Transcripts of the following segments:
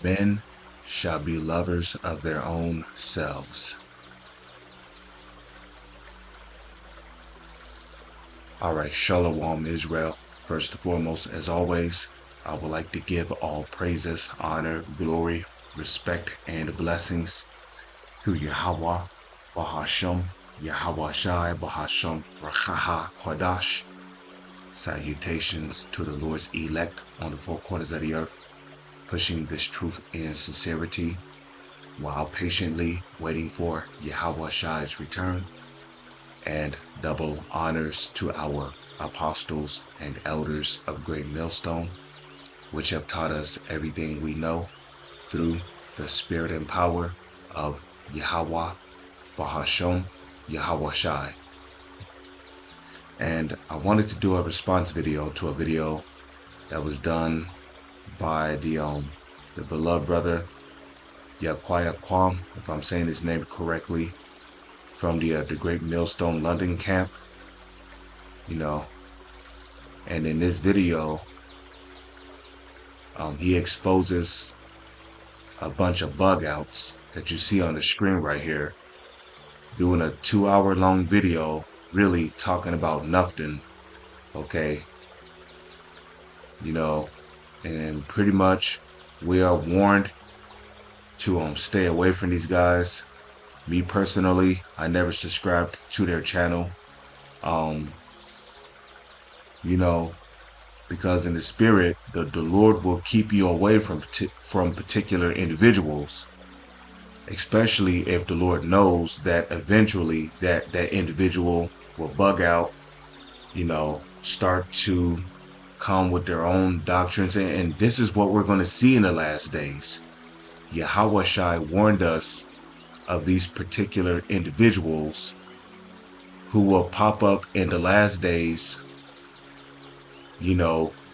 Men shall be lovers of their own selves. Alright, Shalom Israel. First and foremost, as always, I would like to give all praises, honor, glory, respect, and blessings to Yahweh, Bahasham, Yahweh Shai, Bahasham, Rachaha, Kodash. Salutations to the Lord's elect on the four corners of the earth, pushing this truth in sincerity while patiently waiting for Yahweh Shai's return. And double honors to our apostles and elders of Great Millstone, which have taught us everything we know through the spirit and power of Yahweh, Bahasham, Yahweh Shai. And I wanted to do a response video to a video that was done by the beloved brother Yaquaya Kwam, if I'm saying his name correctly, from the Great Millstone London camp, and in this video, he exposes a bunch of bug outs that you see on the screen right here, doing a 2-hour long video, really talking about nothing, okay, and pretty much we are warned to stay away from these guys. Me personally, I never subscribed to their channel, because in the spirit, the Lord will keep you away from particular individuals, especially if the Lord knows that eventually that individual will bug out, start to come with their own doctrines, and this is what we're going to see in the last days. Yahweh Shai warned us of these particular individuals who will pop up in the last days,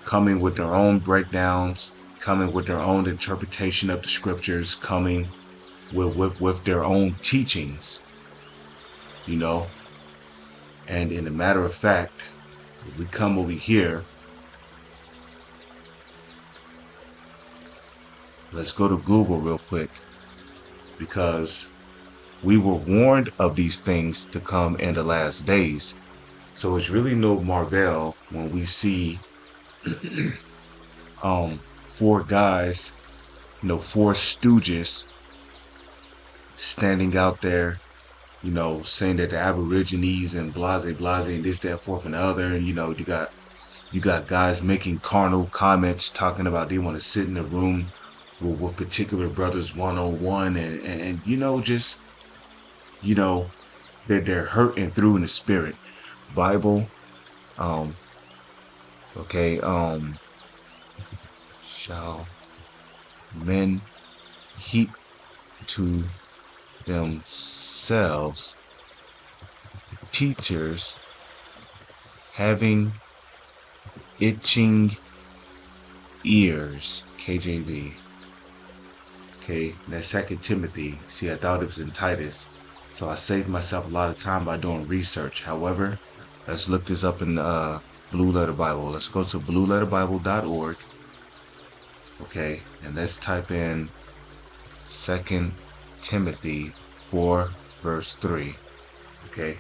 coming with their own breakdowns, coming with their own interpretation of the scriptures, coming with their own teachings, and in a matter of fact, if we come over here, let's go to Google real quick, because we were warned of these things to come in the last days. So it's really no marvel when we see 4 guys, 4 stooges standing out there, saying that the Aborigines and blase and this, that, fourth, and the other. And you got guys making carnal comments, talking about they want to sit in the room with particular brothers one-on-one, and just they're hurting through in the spirit. Bible, shall men heap to themselves teachers having itching ears. KJV. Okay, that's 2 Timothy. See, I thought it was in Titus, so I saved myself a lot of time by doing research. However, let's look this up in Blue Letter Bible. Let's go to blueletterbible.org. Okay, and let's type in 2 Timothy 4 verse 3. Okay,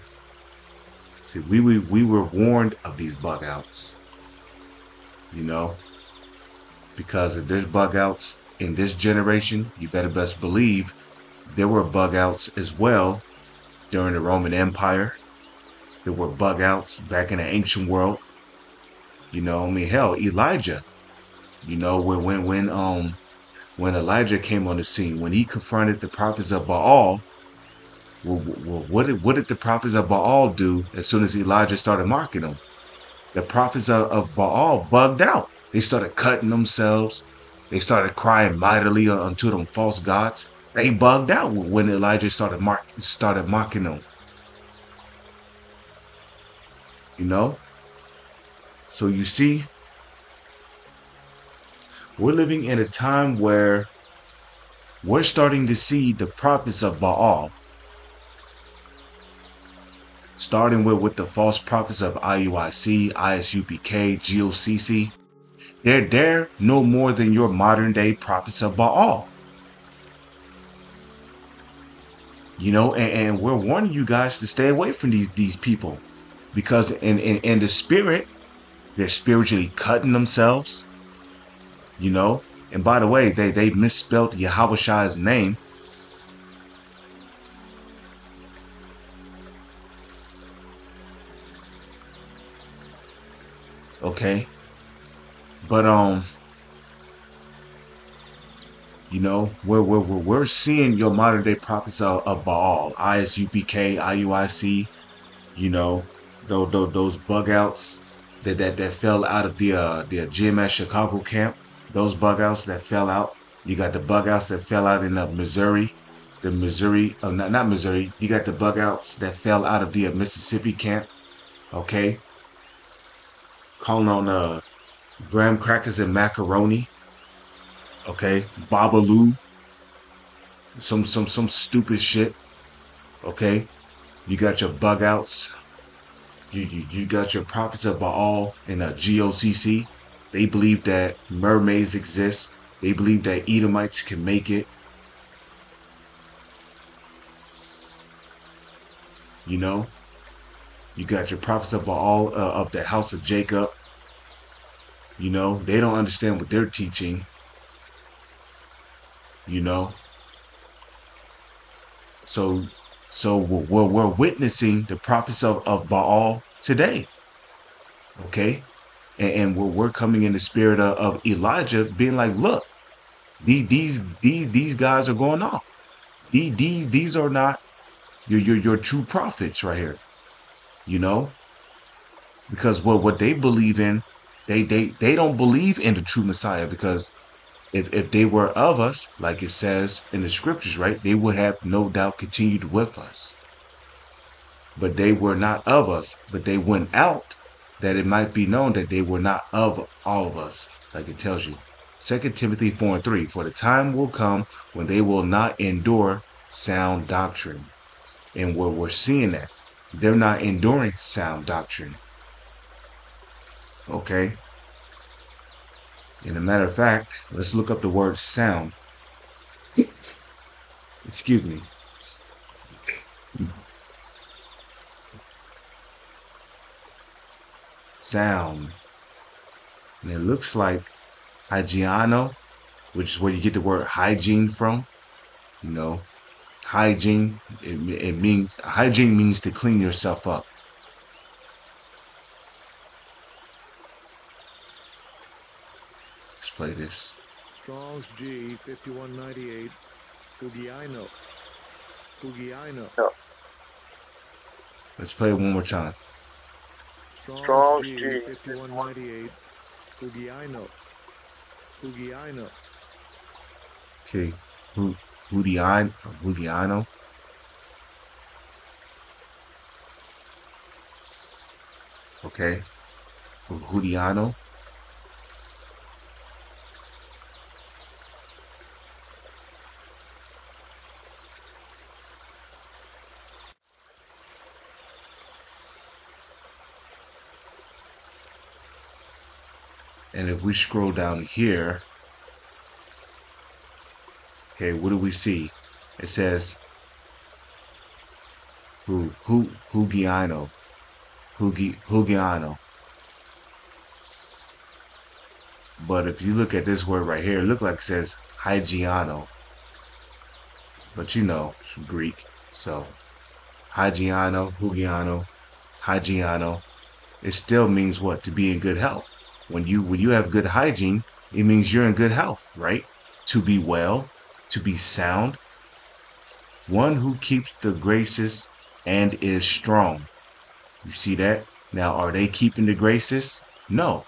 see, we were warned of these bug outs, because if there's bug outs in this generation, you better best believe there were bug outs as well during the Roman Empire. There were bug outs back in the ancient world. Hell, Elijah, when Elijah came on the scene, when he confronted the prophets of Baal, what did the prophets of Baal do as soon as Elijah started mocking them? The prophets of Baal bugged out. They started cutting themselves. They started crying mightily unto them false gods. They bugged out when Elijah started mocking them. So you see, we're living in a time where we're starting to see the prophets of Baal, starting with the false prophets of IUIC, ISUPK, GOCC, They're no more than your modern day prophets of Baal. And we're warning you guys to stay away from these people, because in the spirit, they're spiritually cutting themselves, you know. And by the way, they misspelled Yahweh's name. Okay. But we're seeing your modern day prophets of Baal, ISUPK, IUIC, those bug outs that fell out of the GMS Chicago camp, those bug outs that fell out. You got the bug outs that fell out in the Missouri, not Missouri. You got the bug outs that fell out of the Mississippi camp. Okay, calling on graham crackers and macaroni. Okay, Babalu, some stupid shit. Okay, you got your bug outs. You got your prophets of Baal in a GOCC. They believe that mermaids exist. They believe that Edomites can make it. You got your prophets of Baal of the house of Jacob. They don't understand what they're teaching. So we're witnessing the prophets of Baal today. Okay. And we're coming in the spirit of Elijah, being like, look, these guys are going off. These are not your true prophets right here. Because what they believe in, they don't believe in the true Messiah, because if they were of us, like it says in the scriptures, right, they would have no doubt continued with us. But they were not of us, but they went out, that it might be known that they were not of all of us, like it tells you. 2 Timothy 4:3, for the time will come when they will not endure sound doctrine. And we're seeing that. They're not enduring sound doctrine. Okay? And a matter of fact, let's look up the word sound. Excuse me. Sound. And it looks like hygiano, which is where you get the word hygiene from. Hygiene, hygiene means to clean yourself up. Let's play this. Strong's G 5198. Hugiano. Let's play it one more time. Strong's G 5198. Hugiano. Okay. Hugiano. Okay. Hugiano. And if we scroll down here, okay, what do we see? It says Hugiano. But if you look at this word right here, it looks like it says hygiano. But Greek. So hygiano, hygiano. It still means what? To be in good health. When you have good hygiene, it means you're in good health, right? To be well, to be sound. One who keeps the graces and is strong. You see that? Now, are they keeping the graces? No.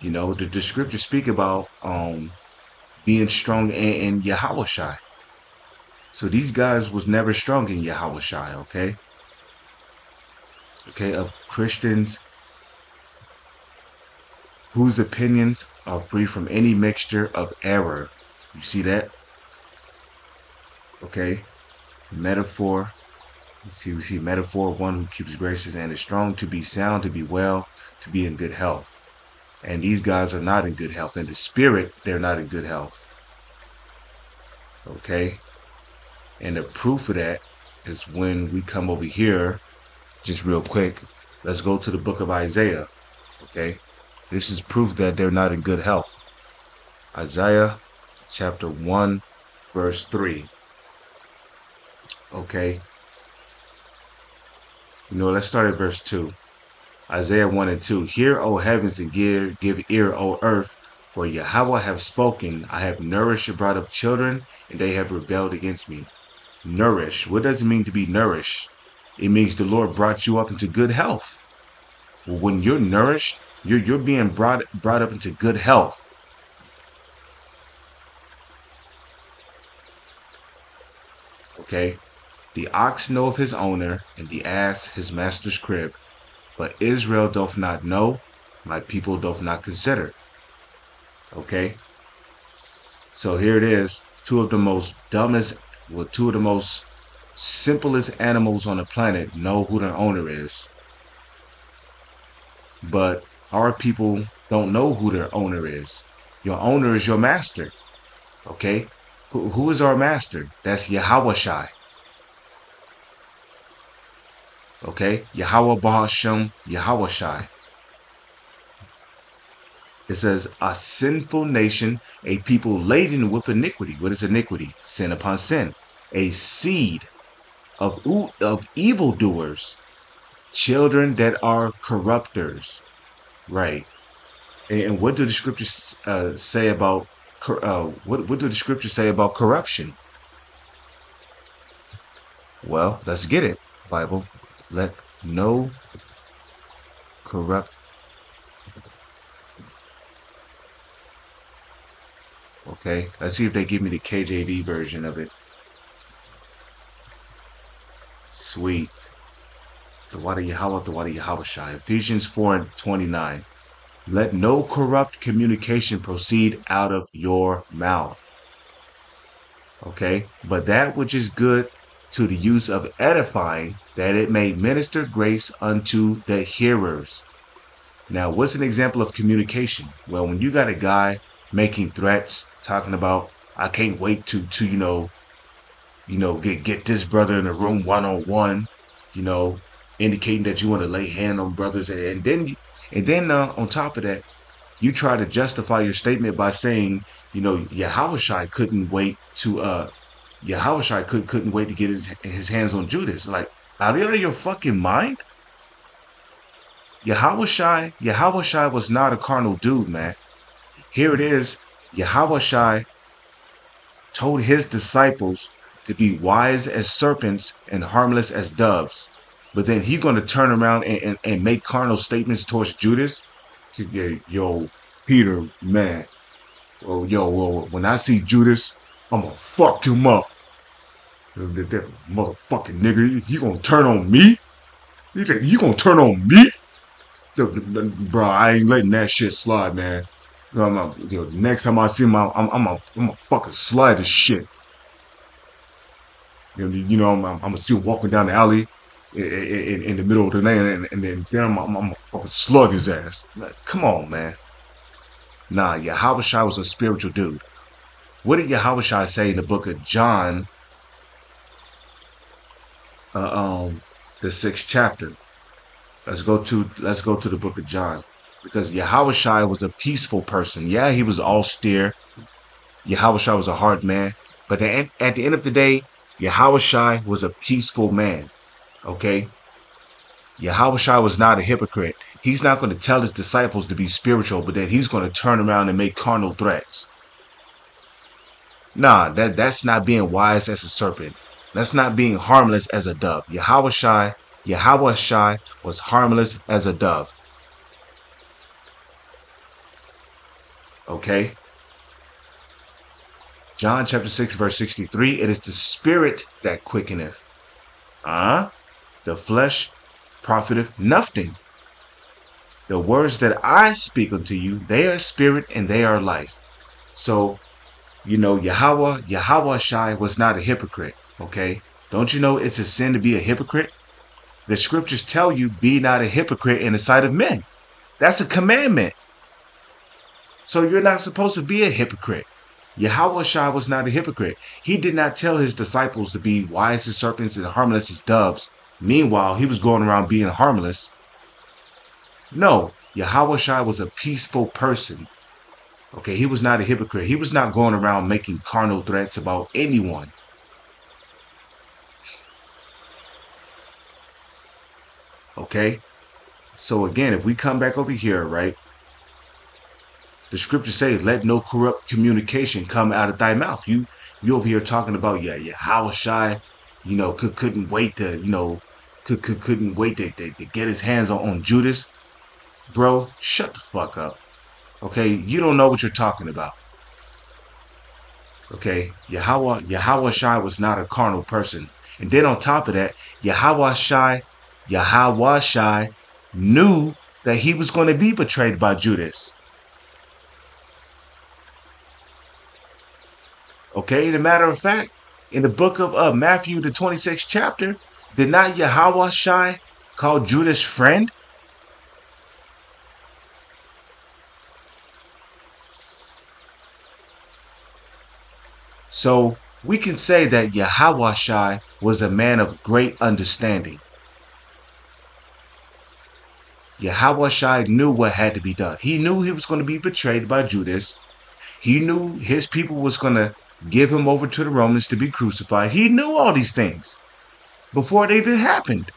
The scriptures speak about being strong in Yahushua. So these guys was never strong in Yahushua, okay? Okay, of Christians whose opinions are free from any mixture of error. You see that? Okay. Metaphor. We see metaphor, one who keeps graces and is strong, to be sound, to be well, to be in good health. And these guys are not in good health. In the spirit, they're not in good health. Okay? And the proof of that is when we come over here, just real quick, let's go to the book of Isaiah. Okay? This is proof that they're not in good health. Isaiah chapter 1, verse 3. Okay? Let's start at verse 2. Isaiah 1 and 2. Hear, O heavens, and give ear, O earth, for Yahweh have spoken. I have nourished and brought up children, and they have rebelled against me. Nourish. What does it mean to be nourished? It means the Lord brought you up into good health. Well, when you're nourished, you're being brought up into good health. Okay? The ox knoweth his owner, and the ass his master's crib. But Israel doth not know, my people doth not consider. Okay? So here it is. Two of the most simplest animals on the planet know who their owner is. But our people don't know who their owner is. Your owner is your master. Okay? Who is our master? That's Yahweh Shai. Okay? Yahweh Bahashem, Yahweh Shai. It says, a sinful nation, a people laden with iniquity. What is iniquity? Sin upon sin. A seed of evildoers, children that are corrupters. Right. And what do the scriptures say about what do the scriptures say about corruption? Well, let's get it. Bible, let no corrupt. Okay, let's see if they give me the KJV version of it. Sweet. The water Yahweh, the water Yahweh Shai. Ephesians 4:29. Let no corrupt communication proceed out of your mouth. Okay, but that which is good to the use of edifying, that it may minister grace unto the hearers. Now, what's an example of communication? Well, when you got a guy making threats, talking about, I can't wait to get this brother in the room one-on-one, indicating that you want to lay hand on brothers, and then on top of that, you try to justify your statement by saying, Yahweh Shai couldn't wait to couldn't wait to get his hands on Judas. Like, out of your fucking mind? Yahweh Shai was not a carnal dude, man. Here it is. Yahweh Shai told his disciples to be wise as serpents and harmless as doves. But then he's going to turn around and make carnal statements towards Judas. Yo, Peter, man. When I see Judas, I'm going to fuck him up. That motherfucking nigga, he going to turn on me? You going to turn on me? Bro, I ain't letting that shit slide, man. Next time I see him, I'm gonna fucking slide this shit. I'm gonna see him walking down the alley in the middle of the night, and then I'm gonna fucking slug his ass. Like, come on, man. Nah, Yahweh Shai was a spiritual dude. What did Yahweh Shai say in the book of John, the 6th chapter? Let's go to the book of John, because Yahweh Shai was a peaceful person. Yeah, he was austere. Yahweh Shai was a hard man, but at the end of the day, Yahweh Shai was a peaceful man. Okay, Yahweh Shai was not a hypocrite. He's not going to tell his disciples to be spiritual, but then he's going to turn around and make carnal threats. Nah, that's not being wise as a serpent. That's not being harmless as a dove. Yahweh Shai was harmless as a dove. Okay? John chapter 6 verse 63, it is the spirit that quickeneth. The flesh profiteth nothing. The words that I speak unto you, they are spirit and they are life. So, Yahweh Shai was not a hypocrite. Okay? Don't you know it's a sin to be a hypocrite? The scriptures tell you, be not a hypocrite in the sight of men. That's a commandment. So you're not supposed to be a hypocrite. Yahweh Shai was not a hypocrite. He did not tell his disciples to be wise as serpents and harmless as doves. Meanwhile, he was going around being harmless. No, Yahweh Shai was a peaceful person. Okay, he was not a hypocrite. He was not going around making carnal threats about anyone. Okay, so again, if we come back over here, right, the scriptures say, let no corrupt communication come out of thy mouth. You over here talking about, Yahweh Shai, couldn't wait to, couldn't wait to get his hands on Judas. Bro, shut the fuck up. Okay, you don't know what you're talking about. Okay, Yahweh Shai was not a carnal person. And then on top of that, Yahweh Shai knew that he was going to be betrayed by Judas. Okay, as a matter of fact, in the book of Matthew, the 26th chapter, did not Yahweh Shai call Judas friend? So we can say that Yahweh Shai was a man of great understanding. Yahweh Shai knew what had to be done. He knew he was going to be betrayed by Judas. He knew his people was going to give him over to the Romans to be crucified. He knew all these things before they even happened.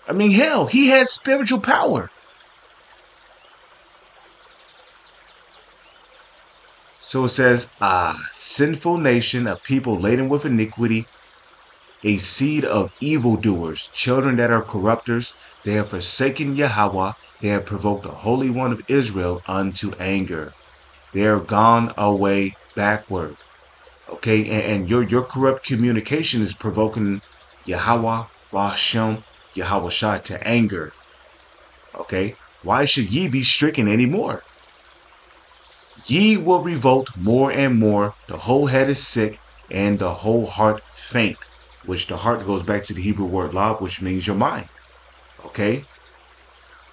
I mean, hell, he had spiritual power. So it says, sinful nation, a people laden with iniquity, a seed of evildoers, children that are corrupters. They have forsaken Yahweh. They have provoked the Holy One of Israel unto anger. They are gone away backward. Okay, and your corrupt communication is provoking Yahweh, Hashem, Yahweh Shai to anger. Okay, why should ye be stricken anymore? Ye will revolt more and more. The whole head is sick, and the whole heart faint. Which the heart goes back to the Hebrew word lab, which means your mind. Okay?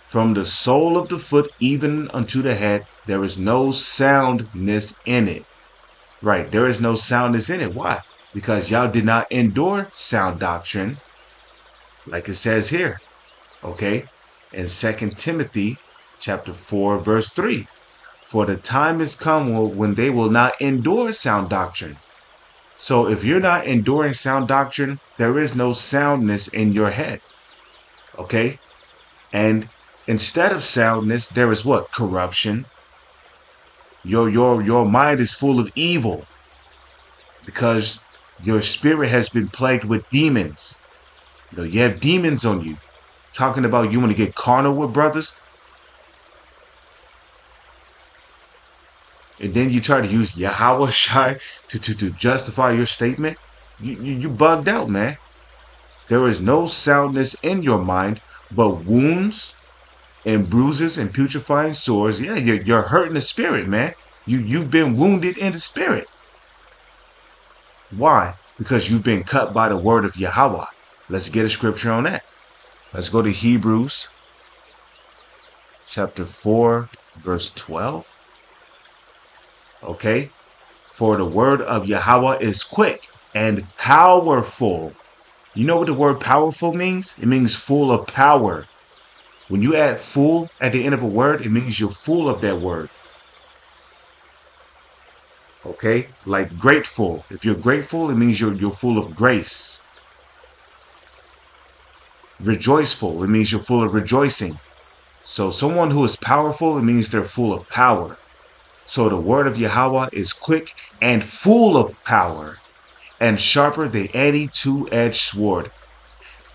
From the sole of the foot even unto the head, there is no soundness in it. Right, there is no soundness in it. Why? Because y'all did not endure sound doctrine, like it says here. Okay? In 2 Timothy chapter 4, verse 3. For the time is come when they will not endure sound doctrine. So if you're not enduring sound doctrine, there is no soundness in your head. Okay? And instead of soundness, there is what? Corruption. Your mind is full of evil because your spirit has been plagued with demons. You have demons on you. Talking about you want to get carnal with brothers. And then you try to use Yahweh Shai to justify your statement. You bugged out, man. There is no soundness in your mind, but wounds and bruises and putrefying sores. Yeah, you're hurting the spirit, man. You've been wounded in the spirit. Why? Because you've been cut by the word of Yahweh. Let's get a scripture on that. Let's go to Hebrews chapter 4, verse 12. Okay, for the word of Yahweh is quick and powerful. You know what the word powerful means? It means full of power. When you add full at the end of a word, it means you're full of that word. Okay, like grateful. If you're grateful, it means you're full of grace. Rejoiceful, it means you're full of rejoicing. So someone who is powerful, it means they're full of power. So the word of Yahweh is quick and full of power, and sharper than any two-edged sword,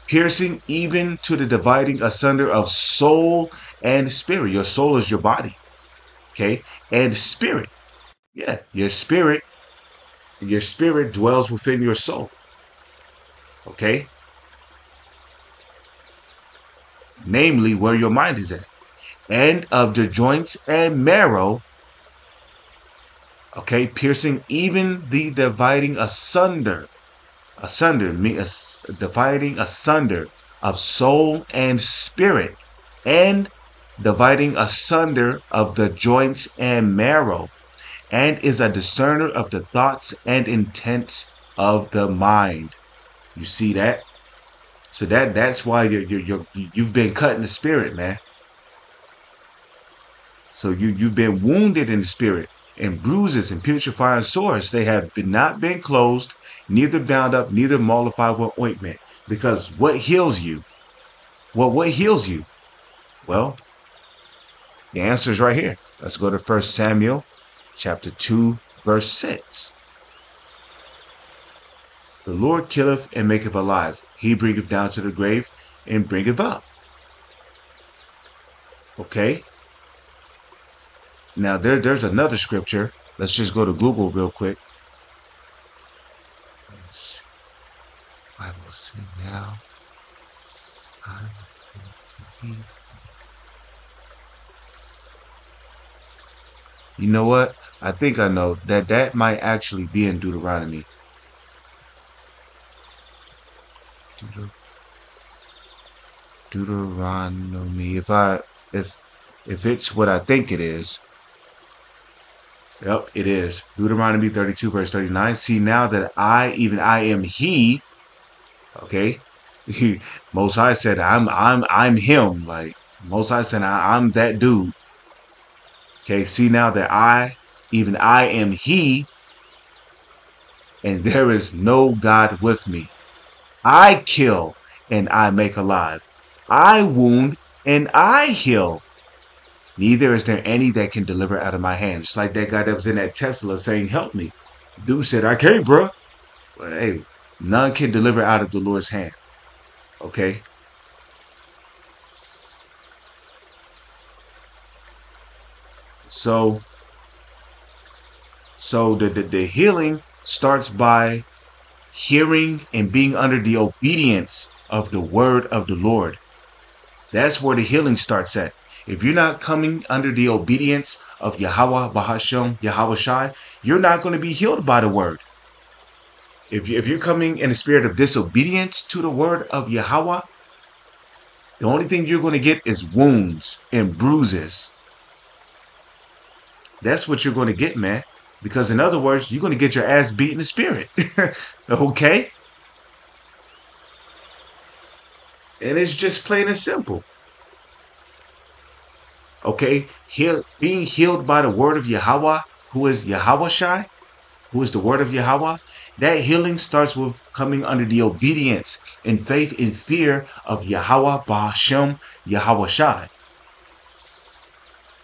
piercing even to the dividing asunder of soul and spirit. Your soul is your body, okay? And spirit. Yeah, your spirit dwells within your soul, okay? Namely, where your mind is at. And of the joints and marrow, okay, piercing even the dividing asunder dividing asunder of soul and spirit, and dividing asunder of the joints and marrow, and is a discerner of the thoughts and intents of the mind. You see that? So that's why you've been cut in the spirit, man. So you've been wounded in the spirit, and bruises and putrefying sores. They have not been closed, neither bound up, neither mollified with ointment. Because what heals you? Well, what heals you? Well, the answer is right here. Let's go to 1 Samuel chapter 2, verse 6. The Lord killeth and maketh alive. He bringeth down to the grave and bringeth up. Okay? Now there's another scripture. Let's just go to Google real quick. Bible see now. You know what? I think I know that might actually be in Deuteronomy. Deuteronomy. If it's what I think it is. Yep, it is. Deuteronomy 32, verse 39. See now that I am he. Okay. Most High said I'm him. Like Most High said I'm that dude. Okay, see now that I am he, and there is no God with me. I kill and I make alive. I wound and I heal. Neither is there any that can deliver out of my hand. Just like that guy that was in that Tesla saying, help me. Dude said, I can't, bro. But hey, none can deliver out of the Lord's hand. Okay? So the healing starts by hearing and being under the obedience of the word of the Lord. That's where the healing starts at. If you're not coming under the obedience of Yahweh Bahashem, Yahweh Shai, you're not going to be healed by the word. If you're coming in a spirit of disobedience to the word of Yahweh, the only thing you're going to get is wounds and bruises. That's what you're going to get, man. Because in other words, you're going to get your ass beat in the spirit. Okay? And it's just plain and simple. Okay? Being healed by the word of Yahweh, who is Yahweh Shai, who is the word of Yahweh, that healing starts with coming under the obedience and faith and fear of Yahweh Bahashem, Yahweh Shai.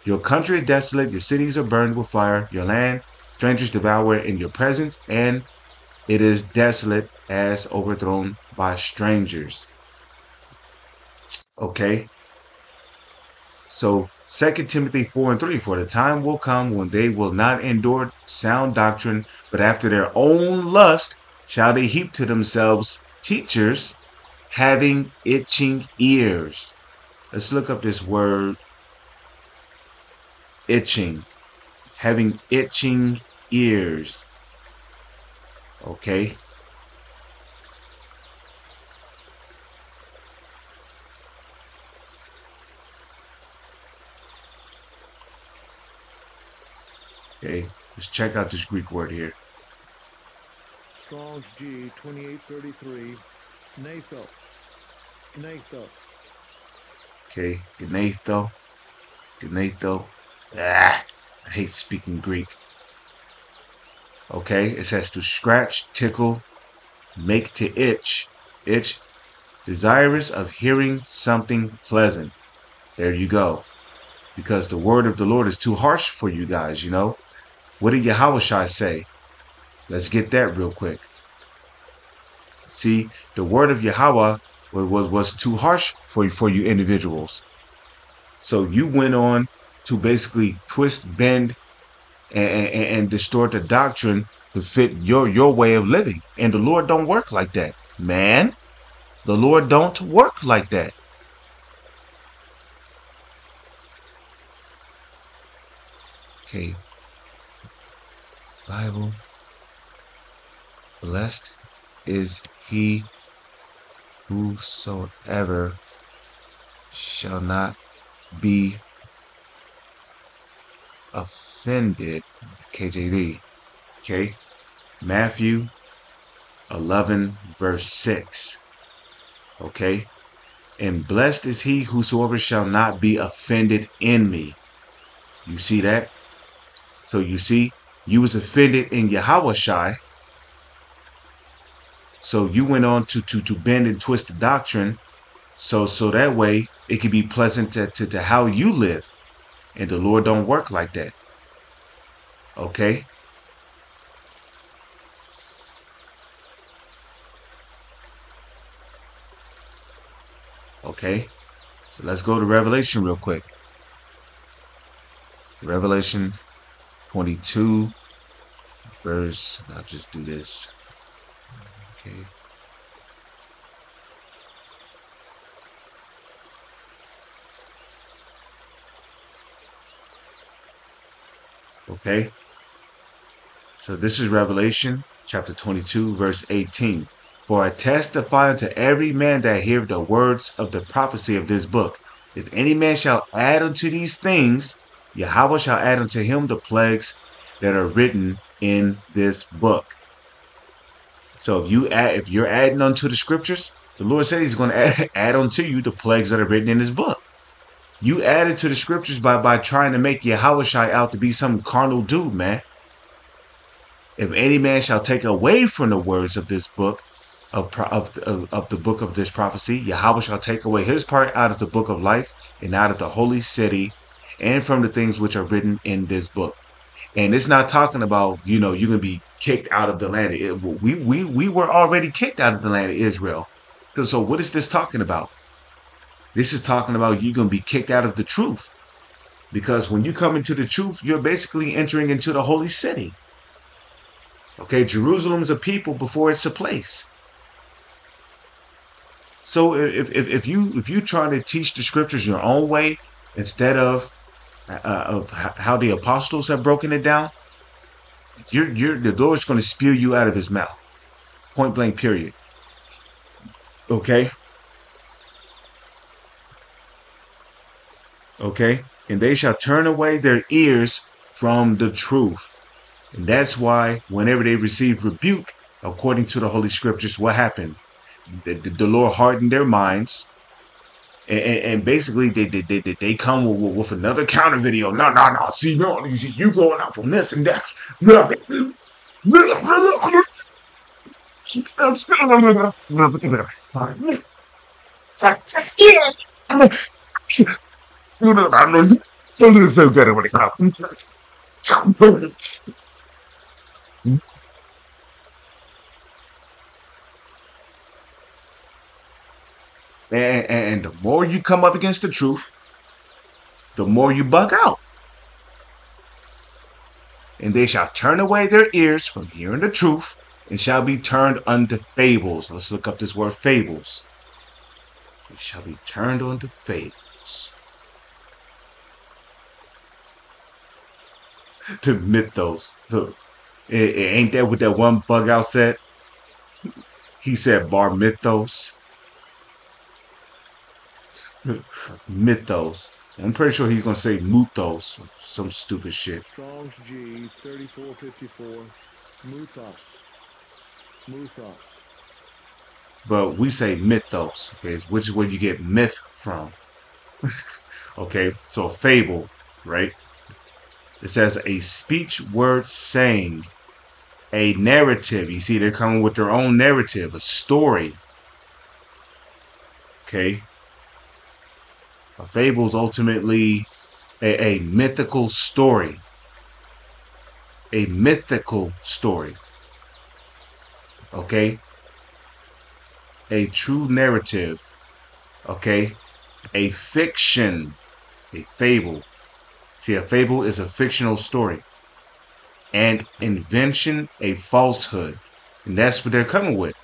Your country is desolate, your cities are burned with fire, your land, strangers devour in your presence, and it is desolate as overthrown by strangers. Okay? So 2 Timothy 4 and 3, for the time will come when they will not endure sound doctrine, but after their own lust shall they heap to themselves teachers having itching ears. Let's look up this word, itching. Having itching ears. Okay. Okay, let's check out this Greek word here. Strong's G 2833. Gnatho. Gnatho. Okay, gnatho. Gnatho. I hate speaking Greek. Okay, it says to scratch, tickle, make to itch. Itch, desirous of hearing something pleasant. There you go. Because the word of the Lord is too harsh for you guys, you know. What did Yahushua say? Let's get that real quick. See, the word of Yahweh was too harsh for you individuals. So you went on to basically twist, bend, and distort the doctrine to fit your way of living. And the Lord don't work like that, man. The Lord don't work like that. Okay. Bible. Blessed is he whosoever shall not be offended. KJV. Okay. Matthew 11, verse 6. Okay. And blessed is he whosoever shall not be offended in me. You see that? So you see, you was offended in Yahushai. So you went on to bend and twist the doctrine. So that way it can be pleasant to how you live. And the Lord don't work like that. Okay? Okay? So let's go to Revelation real quick. Revelation 22, verse, I'll just do this. Okay. Okay. So this is Revelation chapter 22, verse 18. For I testify unto every man that heareth the words of the prophecy of this book. If any man shall add unto these things, Yahweh shall add unto him the plagues that are written in this book. So if you're adding unto the scriptures, the Lord said he's going to add unto you the plagues that are written in his book. You added to the scriptures by trying to make Yahushai out to be some carnal dude, man. If any man shall take away from the words of this book, of the book of this prophecy, Yahweh shall take away his part out of the book of life and out of the holy city and from the things which are written in this book. And it's not talking about, you're going to be kicked out of the land. We were already kicked out of the land of Israel. So what is this talking about? This is talking about you're going to be kicked out of the truth. Because when you come into the truth, you're basically entering into the holy city. Okay, Jerusalem's a people before it's a place. So if you trying to teach the scriptures your own way instead of how the apostles have broken it down, the Lord's going to spew you out of his mouth. Point blank, period. Okay? Okay? And they shall turn away their ears from the truth. And that's why whenever they receive rebuke, according to the Holy Scriptures, what happened? The Lord hardened their minds. And basically, they come with another counter video. No. See, no, you going out from this and that. And the more you come up against the truth, the more you bug out. And they shall turn away their ears from hearing the truth and shall be turned unto fables. Let's look up this word fables. They shall be turned unto fables. The mythos. Ain't that what that one bug out said? He said bar mythos. Mythos. I'm pretty sure he's gonna say muthos, some stupid shit. Strong's G 3454. Muthos. But we say mythos, okay, which is where you get myth from. Okay, so a fable, right? It says a speech, word, saying, a narrative. You see, they're coming with their own narrative, a story. Okay. A fable is ultimately a mythical story. A mythical story. Okay. A true narrative. Okay. A fiction. A fable. See, a fable is a fictional story. And invention, a falsehood. And that's what they're coming with.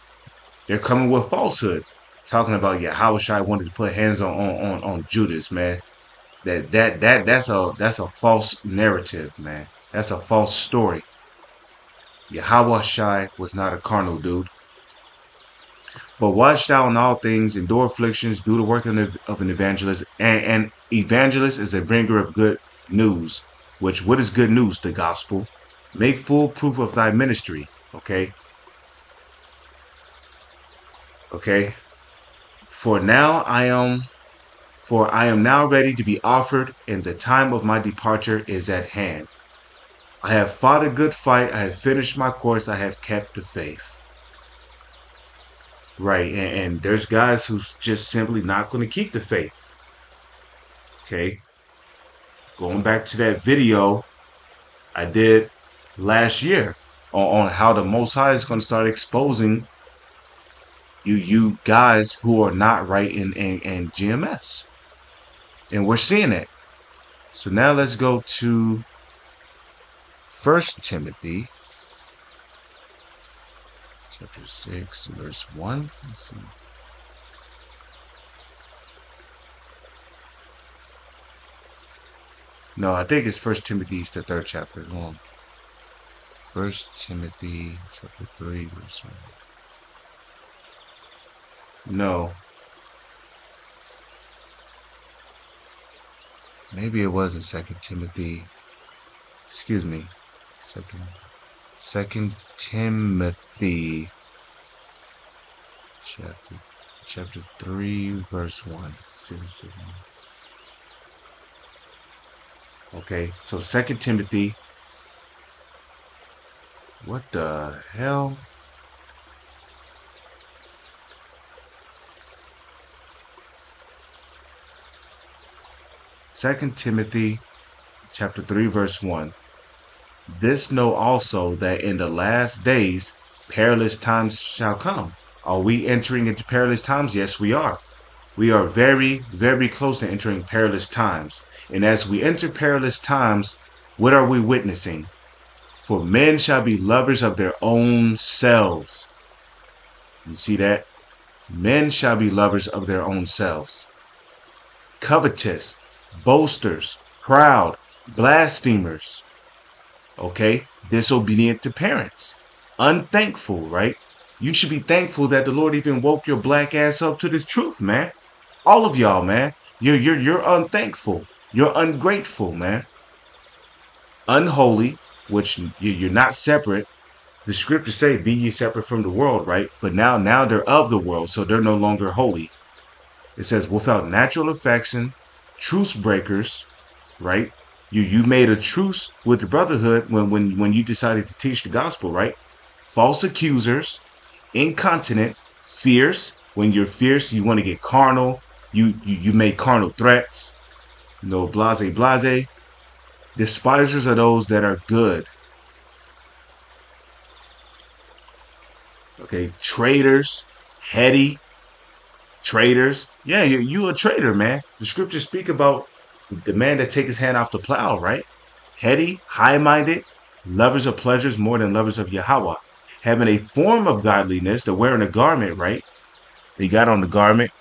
They're coming with falsehood. Talking about Yahushua wanted to put hands on Judas, man. That's a false narrative, man. That's a false story. Yahushua was not a carnal dude. But watch thou in all things, endure afflictions, do the work of an evangelist. And evangelist is a bringer of good news. Which, what is good news? The gospel. Make full proof of thy ministry. Okay. Okay. For now I am now ready to be offered, and the time of my departure is at hand. I have fought a good fight. I have finished my course. I have kept the faith. Right. And there's guys who's just simply not going to keep the faith. Okay. Going back to that video I did last year on how the Most High is going to start exposing you guys who are not right in GMS. And we're seeing it. So now let's go to First Timothy chapter 6, verse 1. Let's see. No, I think it's First Timothy's the third chapter. First Timothy chapter 3, verse 1. No. Maybe it wasn't Second Timothy. Excuse me. Second Timothy chapter 3, verse 1. Seriously. Okay, so Second Timothy. What the hell? Second Timothy chapter 3, verse 1. This know also that in the last days perilous times shall come. Are we entering into perilous times? Yes, we are. We are very, very close to entering perilous times. And as we enter perilous times, what are we witnessing? For men shall be lovers of their own selves. You see that? Men shall be lovers of their own selves. Covetous, boasters, proud, blasphemers. Okay? Disobedient to parents. Unthankful, right? You should be thankful that the Lord even woke your black ass up to this truth, man. All of y'all, man. You're unthankful. You're ungrateful, man. Unholy, which you're not separate. The scriptures say, be ye separate from the world, right? But now they're of the world, so they're no longer holy. It says, without natural affection, truce breakers, right? You made a truce with the brotherhood when you decided to teach the gospel, right? False accusers, incontinent, fierce. When you're fierce, you want to get carnal. You make carnal threats. Blase. Despisers are those that are good. Okay, traitors, heady, traitors. Yeah, you a traitor, man. The scriptures speak about the man that take his hand off the plow, right? Heady, high-minded, lovers of pleasures more than lovers of Yahweh. Having a form of godliness, they're wearing a garment, right? They got on the garment.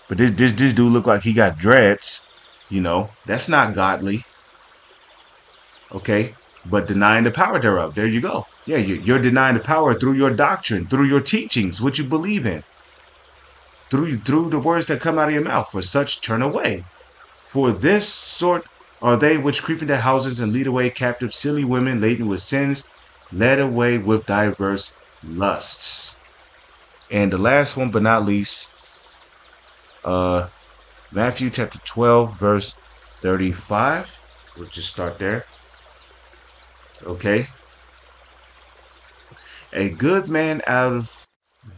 But this dude look like he got dreads. That's not godly. Okay? But denying the power thereof. There you go. Yeah, you're denying the power through your doctrine, through your teachings, what you believe in. Through the words that come out of your mouth. For such turn away. For this sort are they which creep into houses and lead away captive silly women laden with sins, led away with diverse lusts. And the last one, but not least, Matthew chapter 12, verse 35. We'll just start there. Okay. A good man out of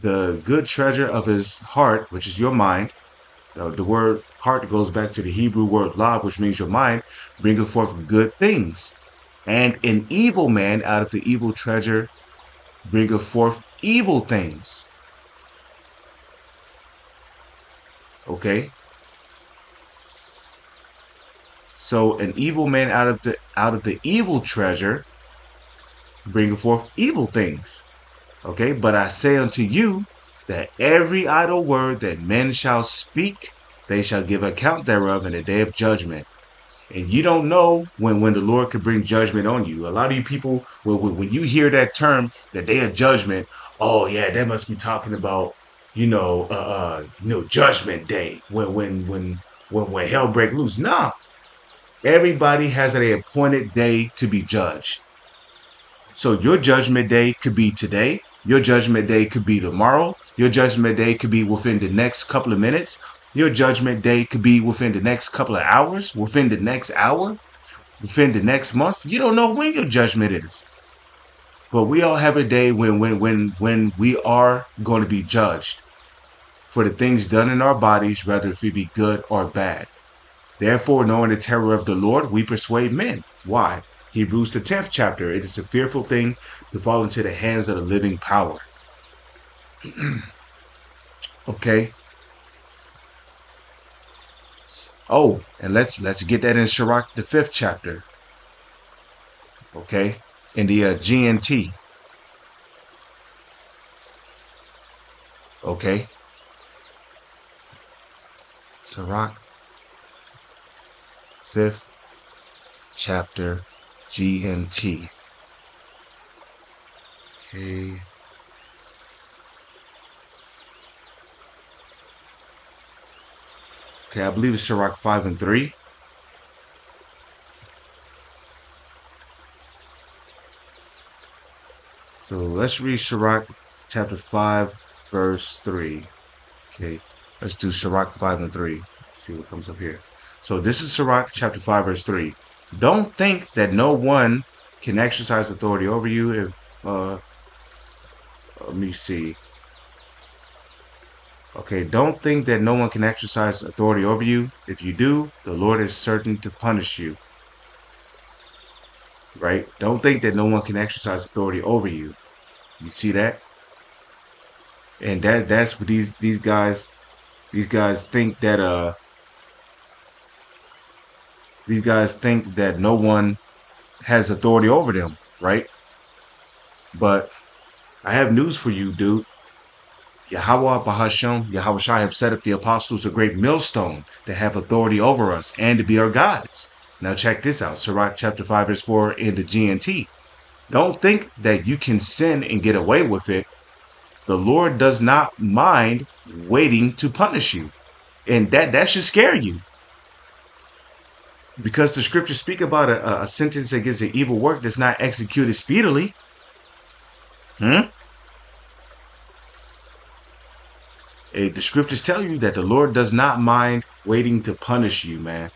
the good treasure of his heart, which is your mind. The word heart goes back to the Hebrew word lav, which means your mind, bringeth forth good things. And an evil man out of the evil treasure bringeth forth evil things. Okay. So an evil man out of the evil treasure bringeth forth evil things. Okay, but I say unto you that every idle word that men shall speak, they shall give account thereof in the day of judgment. And you don't know when the Lord could bring judgment on you. A lot of you people, when you hear that term, the day of judgment, oh yeah, that must be talking about, Judgment Day when hell break loose. Nah, everybody has an appointed day to be judged. So your judgment day could be today. Your judgment day could be tomorrow. Your judgment day could be within the next couple of minutes. Your judgment day could be within the next couple of hours, within the next hour, within the next month. You don't know when your judgment is. But we all have a day when we are going to be judged for the things done in our bodies, whether if it be good or bad. Therefore, knowing the terror of the Lord, we persuade men. Why? Hebrews the 10th chapter. It is a fearful thing to fall into the hands of the living power. Okay. Oh, and let's get that in Sirach the 5th chapter. Okay, in the GNT. Okay, Sirach 5th chapter GNT. Okay. Okay, I believe it's Sirach 5 and 3. So let's read Sirach chapter 5, verse 3. Okay, let's do Sirach 5 and 3. Let's see what comes up here. So this is Sirach chapter 5, verse 3. Don't think that no one can exercise authority over you. If let me see. Okay, don't think that no one can exercise authority over you. If you do, the Lord is certain to punish you. Right? Don't think that no one can exercise authority over you. You see that? And that's what these guys think that these guys think that no one has authority over them, right? But I have news for you, dude. Yahweh Bahasham, Yahweh Shai have set up the apostles a great millstone to have authority over us and to be our guides. Now check this out. Sirach chapter 5 verse 4 in the GNT. Don't think that you can sin and get away with it. The Lord does not mind waiting to punish you. And that should scare you. Because the scriptures speak about a sentence against an evil work that's not executed speedily. The scriptures tell you that the Lord does not mind waiting to punish you, man.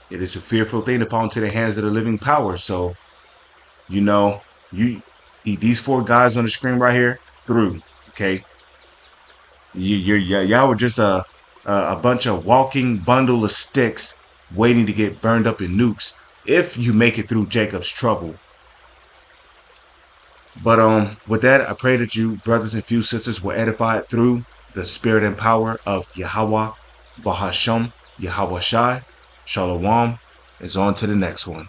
It is a fearful thing to fall into the hands of the living power. So, these four guys on the screen right here, through, okay? Y'all were just a bunch of walking bundle of sticks waiting to get burned up in nukes if you make it through Jacob's trouble. But with that, I pray that you, brothers and few sisters, were edified through the spirit and power of Yahweh, Bahasham, Yahweh Shai. Shalom. Is on to the next one.